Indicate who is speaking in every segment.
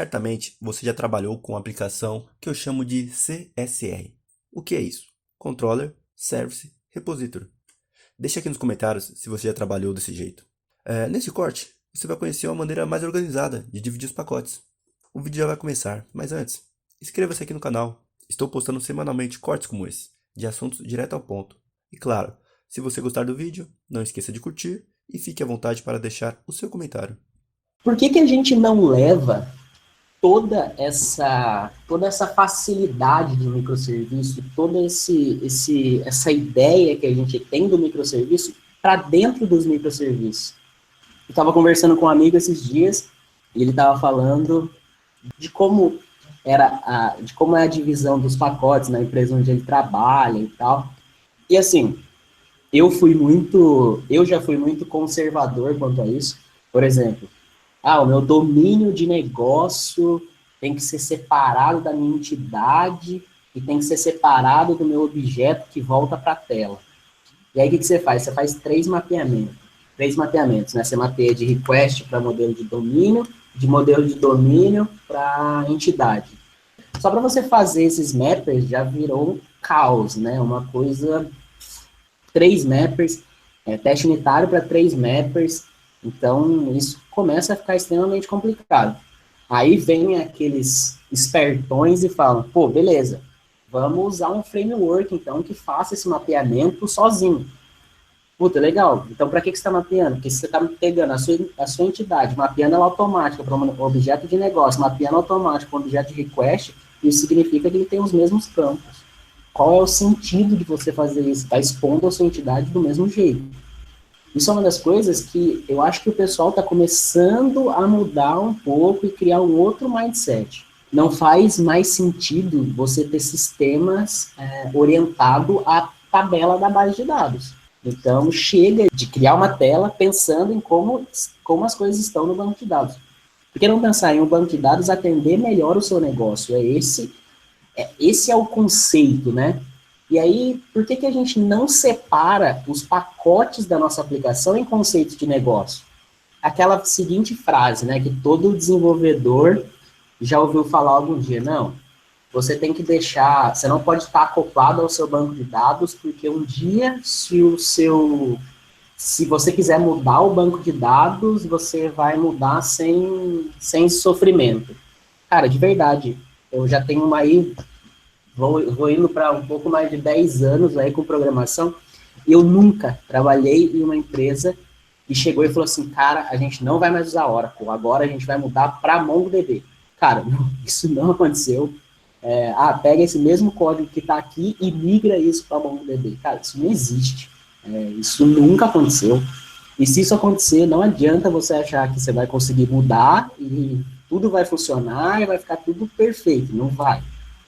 Speaker 1: Certamente você já trabalhou com uma aplicação que eu chamo de CSR. O que é isso? Controller, Service, Repository. Deixa aqui nos comentários se você já trabalhou desse jeito. Nesse corte, você vai conhecer uma maneira mais organizada de dividir os pacotes. O vídeo já vai começar, mas antes, inscreva-se aqui no canal. Estou postando semanalmente cortes como esse, de assuntos direto ao ponto. E claro, se você gostar do vídeo, não esqueça de curtir e fique à vontade para deixar o seu comentário.
Speaker 2: Por que a gente não leva toda essa facilidade de microserviço, essa ideia que a gente tem do microserviço para dentro dos microserviços? Eu estava conversando com um amigo esses dias e ele estava falando de como é a divisão dos pacotes na empresa onde ele trabalha e tal. E assim, eu já fui muito conservador quanto a isso. Por exemplo, o meu domínio de negócio tem que ser separado da minha entidade e tem que ser separado do meu objeto que volta para a tela. E aí, o que você faz? Você faz três mapeamentos, né? Você mapeia de request para modelo de domínio para entidade. Só para você fazer esses mappers já virou um caos, né? Uma coisa, 3 mappers, teste unitário para 3 mappers, então isso começa a ficar extremamente complicado. Aí vem aqueles espertões e falam, pô, beleza, vamos usar um framework, então, que faça esse mapeamento sozinho. Puta, legal. Então, para que você está mapeando? Porque você está pegando a sua entidade, mapeando ela automática para um objeto de negócio, mapeando automático para um objeto de request, isso significa que ele tem os mesmos campos. Qual é o sentido de você fazer isso? Está expondo a sua entidade do mesmo jeito. Isso é uma das coisas que eu acho que o pessoal está começando a mudar um pouco e criar um outro mindset. Não faz mais sentido você ter sistemas orientados à tabela da base de dados. Então, chega de criar uma tela pensando em como as coisas estão no banco de dados. Por que não pensar em um banco de dados atender melhor o seu negócio? Esse é o conceito, né? E aí, por que a gente não separa os pacotes da nossa aplicação em conceitos de negócio? Aquela seguinte frase, né, que todo desenvolvedor já ouviu falar algum dia, não, você tem que deixar, você não pode estar acoplado ao seu banco de dados, porque um dia, se você quiser mudar o banco de dados, você vai mudar sem sofrimento. Cara, de verdade, eu já tenho vou indo para um pouco mais de 10 anos aí com programação, e eu nunca trabalhei em uma empresa que chegou e falou assim, cara, a gente não vai mais usar Oracle, agora a gente vai mudar para MongoDB. Cara, isso não aconteceu. Pega esse mesmo código que está aqui e migra isso para MongoDB. Cara, isso não existe. Isso nunca aconteceu. E se isso acontecer, não adianta você achar que você vai conseguir mudar e tudo vai funcionar e vai ficar tudo perfeito. Não vai.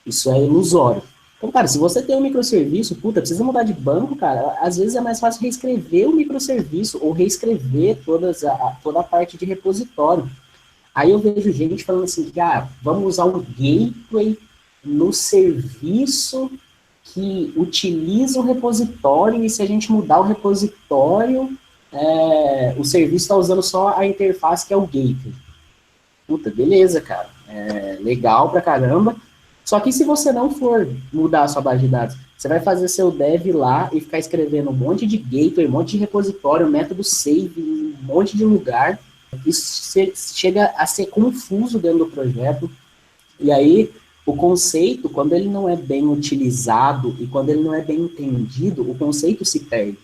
Speaker 2: Isso é ilusório. Então, cara, se você tem um microserviço, precisa mudar de banco, cara, às vezes é mais fácil reescrever o microserviço ou reescrever toda a parte de repositório. Aí eu vejo gente falando assim, que, vamos usar um gateway no serviço que utiliza o repositório, e se a gente mudar o repositório, o serviço está usando só a interface que é o gateway. Beleza, cara. Legal pra caramba. Só que se você não for mudar a sua base de dados, você vai fazer seu dev lá e ficar escrevendo um monte de gateway, um monte de repositório, método save, um monte de lugar. Isso chega a ser confuso dentro do projeto. E aí, o conceito, quando ele não é bem utilizado e quando ele não é bem entendido, o conceito se perde.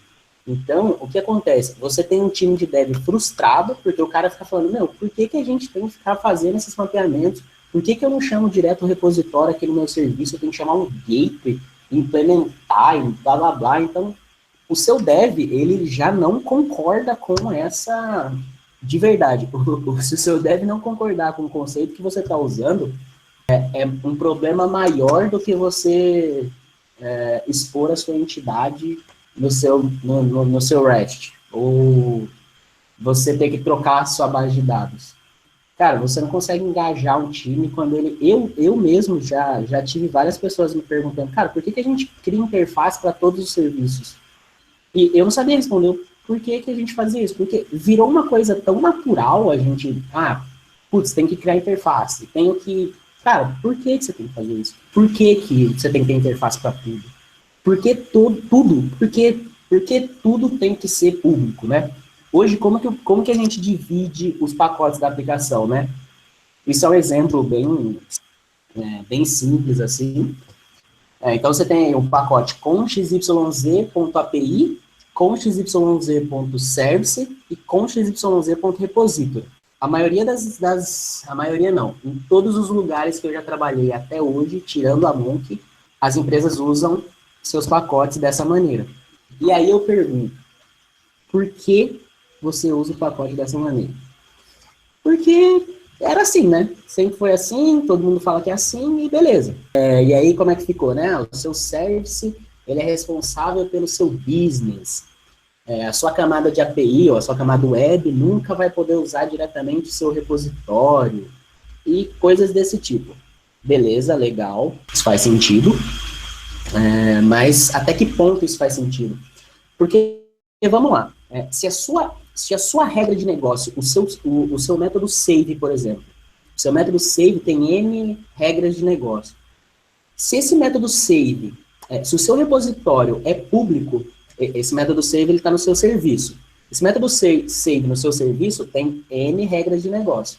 Speaker 2: Então, o que acontece? Você tem um time de dev frustrado, porque o cara fica falando, por que a gente tem que ficar fazendo esses mapeamentos? Por que eu não chamo direto o repositório aqui no meu serviço? Eu tenho que chamar um gateway, implementar, blá, blá, blá. Então, o seu dev, ele já não concorda com essa... De verdade, se o seu dev não concordar com o conceito que você está usando, é um problema maior do que você expor a sua entidade no seu REST, ou você ter que trocar a sua base de dados. Cara, você não consegue engajar um time quando ele... Eu mesmo já tive várias pessoas me perguntando, cara, por que a gente cria interface para todos os serviços? E eu não sabia responder por que a gente fazia isso, porque virou uma coisa tão natural a gente... putz, tem que criar interface, tenho que... Cara, por que você tem que fazer isso? Por que você tem que ter interface para tudo? Por que tudo? Por que tudo tem que ser público, né? Hoje, como que a gente divide os pacotes da aplicação, né? Isso é um exemplo bem simples, assim. Então, você tem um pacote com xyz.api, com xyz.service e com xyz.repository. A maioria a maioria não, em todos os lugares que eu já trabalhei até hoje, tirando a Monk, as empresas usam seus pacotes dessa maneira. E aí eu pergunto, por que você usa o pacote dessa maneira? Porque era assim, né? Sempre foi assim, todo mundo fala que é assim e beleza. E aí como é que ficou, né? O seu service, ele é responsável pelo seu business. A sua camada de API ou a sua camada web nunca vai poder usar diretamente o seu repositório e coisas desse tipo. Beleza, legal, isso faz sentido, mas até que ponto isso faz sentido? Porque, vamos lá, se a sua regra de negócio, o seu método save, por exemplo, o seu método save tem N regras de negócio. Se esse método save, se o seu repositório é público, esse método save está no seu serviço. Esse método save no seu serviço tem N regras de negócio.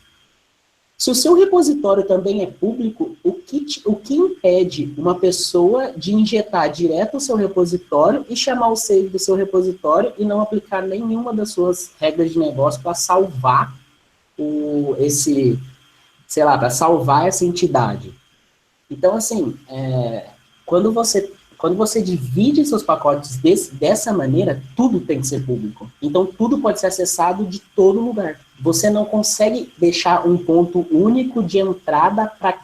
Speaker 2: Se o seu repositório também é público, o que impede uma pessoa de injetar direto o seu repositório e chamar o save do seu repositório e não aplicar nenhuma das suas regras de negócio para salvar para salvar essa entidade? Então, assim, quando você divide seus pacotes dessa maneira, tudo tem que ser público. Então, tudo pode ser acessado de todo lugar. Você não consegue deixar um ponto único de entrada para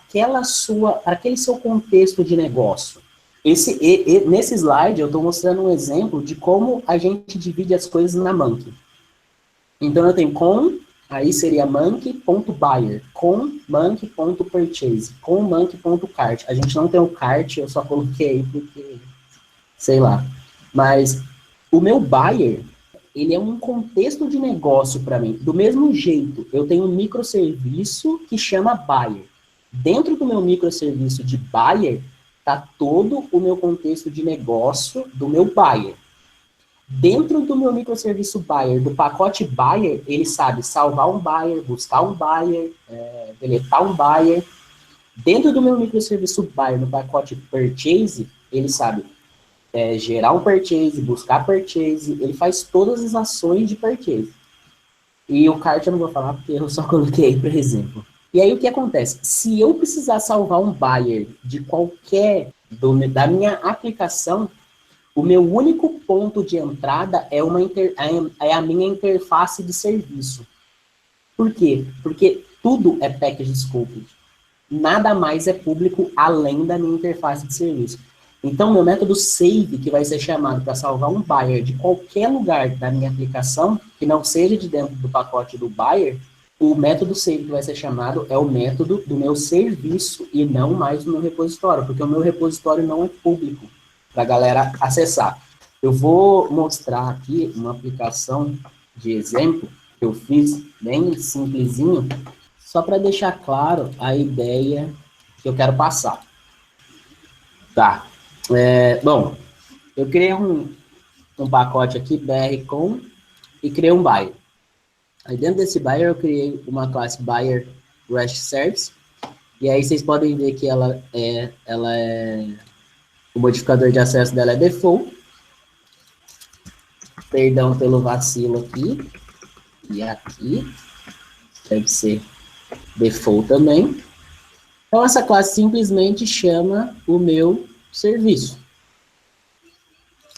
Speaker 2: aquele seu contexto de negócio. Nesse slide, eu estou mostrando um exemplo de como a gente divide as coisas na Monkey. Então, eu tenho aí seria monkey.buyer, com monkey.purchase, com monkey.cart. A gente não tem o cart, eu só coloquei aí porque, sei lá. Mas o meu buyer, ele é um contexto de negócio para mim. Do mesmo jeito, eu tenho um microserviço que chama buyer. Dentro do meu microserviço de buyer, está todo o meu contexto de negócio do meu buyer. Dentro do meu microserviço buyer, do pacote buyer, ele sabe salvar um buyer, buscar um buyer, deletar um buyer. Dentro do meu microserviço buyer, no pacote purchase, ele sabe gerar um purchase, buscar purchase, ele faz todas as ações de purchase. E o cart eu não vou falar porque eu só coloquei por exemplo. E aí o que acontece? Se eu precisar salvar um buyer da minha aplicação, o meu único ponto de entrada é a minha interface de serviço. Por quê? Porque tudo é package scope. Nada mais é público além da minha interface de serviço. Então, meu método save, que vai ser chamado para salvar um buyer de qualquer lugar da minha aplicação, que não seja de dentro do pacote do buyer, o método save que vai ser chamado é o método do meu serviço e não mais do meu repositório, porque o meu repositório não é público para a galera acessar. Eu vou mostrar aqui uma aplicação de exemplo que eu fiz bem simplesinho, só para deixar claro a ideia que eu quero passar. Tá. Bom, eu criei um pacote aqui, BR-com, e criei um buyer. Aí dentro desse buyer eu criei uma classe buyer REST service, e aí vocês podem ver que ela é o modificador de acesso dela é default. Perdão pelo vacilo aqui. E aqui. Deve ser default também. Então, essa classe simplesmente chama o meu serviço.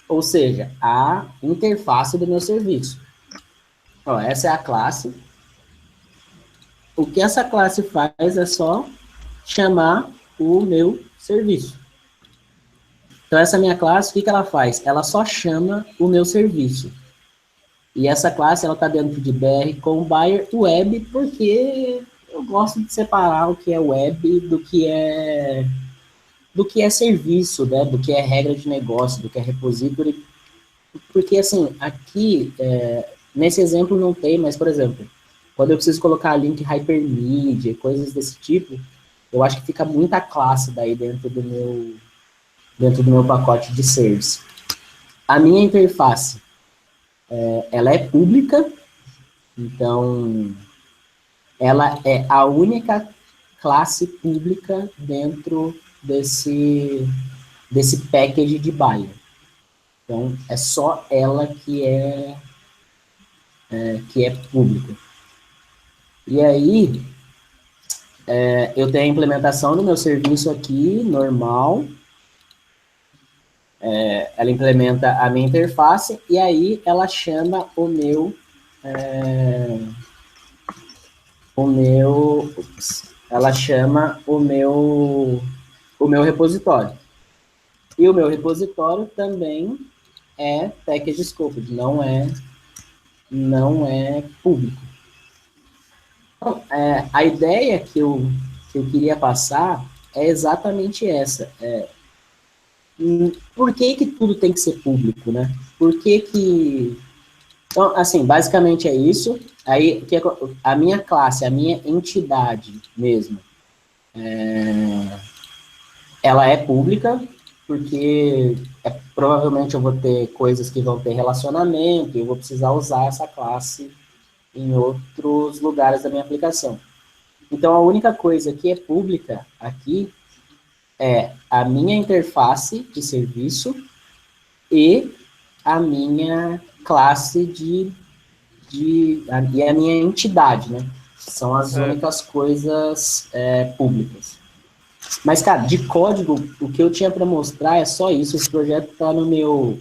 Speaker 2: Ou seja, a interface do meu serviço. Ó, essa é a classe. O que essa classe faz é só chamar o meu serviço. Então, essa minha classe, o que ela faz? Ela só chama o meu serviço. E essa classe, ela está dentro de BR com buyer web, porque eu gosto de separar o que é web do que é serviço, né? Do que é regra de negócio, do que é repository. Porque, assim, aqui, nesse exemplo não tem, mas, por exemplo, Quando eu preciso colocar link hypermedia, coisas desse tipo, eu acho que fica muita classe daí dentro do meu pacote de service. A minha interface, ela é pública, então ela é a única classe pública dentro desse package de buyer. Então, é só ela que é pública. E aí, eu tenho a implementação do meu serviço aqui, normal. Ela implementa a minha interface e aí ela chama ela chama o meu repositório. E o meu repositório também é package scoped, não é público. Então, a ideia que eu queria passar é exatamente essa. Por que tudo tem que ser público, né? Por que... Então, assim, basicamente é isso. Aí, a minha classe, a minha entidade mesmo, ela é pública, porque provavelmente eu vou ter coisas que vão ter relacionamento, e eu vou precisar usar essa classe em outros lugares da minha aplicação. Então, a única coisa que é pública aqui é a minha interface de serviço e a minha classe e a minha entidade, né? São as únicas coisas públicas. Mas, cara, de código, o que eu tinha para mostrar é só isso. Esse projeto tá no meu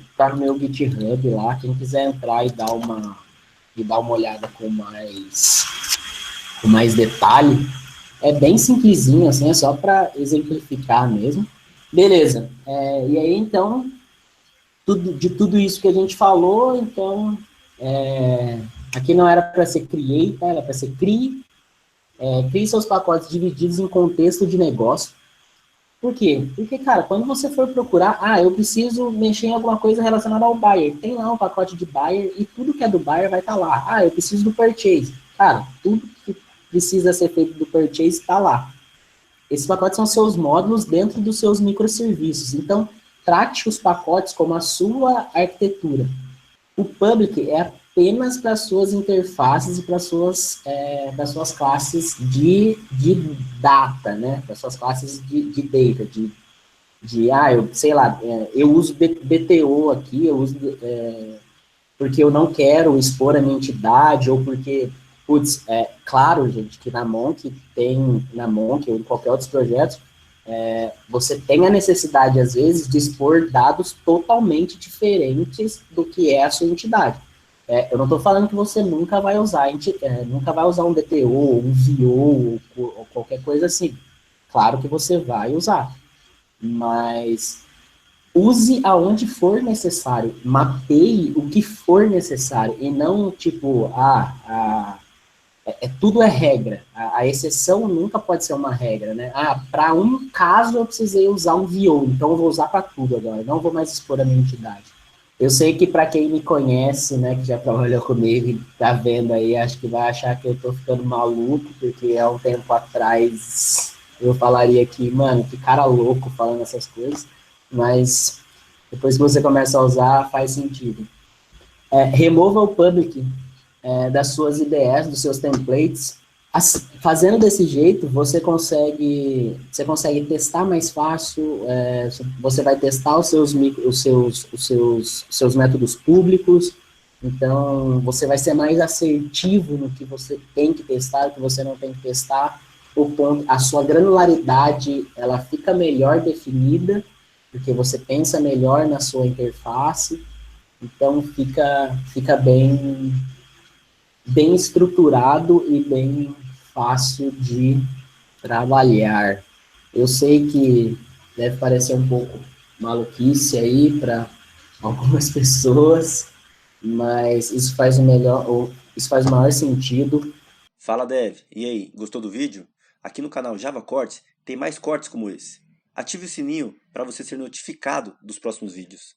Speaker 2: GitHub lá. Quem quiser entrar e dar uma olhada com mais detalhe, é bem simplesinho, assim, é só para exemplificar mesmo. Beleza. E aí, então, de tudo isso que a gente falou, então, aqui não era para ser create, tá? Era para ser crie. Crie seus pacotes divididos em contexto de negócio. Por quê? Porque, cara, quando você for procurar, eu preciso mexer em alguma coisa relacionada ao buyer, tem lá um pacote de buyer e tudo que é do buyer vai estar lá. Eu preciso do purchase. Cara, tudo que precisa ser feito do purchase está lá. Esses pacotes são seus módulos dentro dos seus microserviços. Então, trate os pacotes como a sua arquitetura. O public é apenas para suas interfaces e para suas classes de data, né? Para suas classes de data, eu sei lá, eu uso BTO aqui, eu uso porque eu não quero expor a minha entidade, ou porque, claro, gente, que na Monk ou em qualquer outro projeto, você tem a necessidade, às vezes, de expor dados totalmente diferentes do que é a sua entidade. Eu não estou falando que você nunca vai usar um DTO, um VO, ou qualquer coisa assim. Claro que você vai usar, mas use aonde for necessário, mapeie o que for necessário, e não tipo, tudo é regra. A exceção nunca pode ser uma regra, né? Para um caso eu precisei usar um VO, então eu vou usar para tudo agora, não vou mais expor a minha entidade. Eu sei que para quem me conhece, né, que já trabalhou comigo e tá vendo aí, acho que vai achar que eu tô ficando maluco, porque há um tempo atrás eu falaria que, mano, que cara louco falando essas coisas, mas depois que você começa a usar, faz sentido. Remova o public das suas IDEs, dos seus templates. Fazendo desse jeito, você consegue testar mais fácil, você vai testar os seus métodos públicos, então você vai ser mais assertivo no que você tem que testar, o que você não tem que testar, a sua granularidade ela fica melhor definida, porque você pensa melhor na sua interface, então fica bem estruturado e bem fácil de trabalhar. Eu sei que deve parecer um pouco maluquice aí para algumas pessoas, mas isso faz o maior sentido.
Speaker 1: Fala Dev, e aí, gostou do vídeo? Aqui no canal Java Cortes tem mais cortes como esse. Ative o sininho para você ser notificado dos próximos vídeos.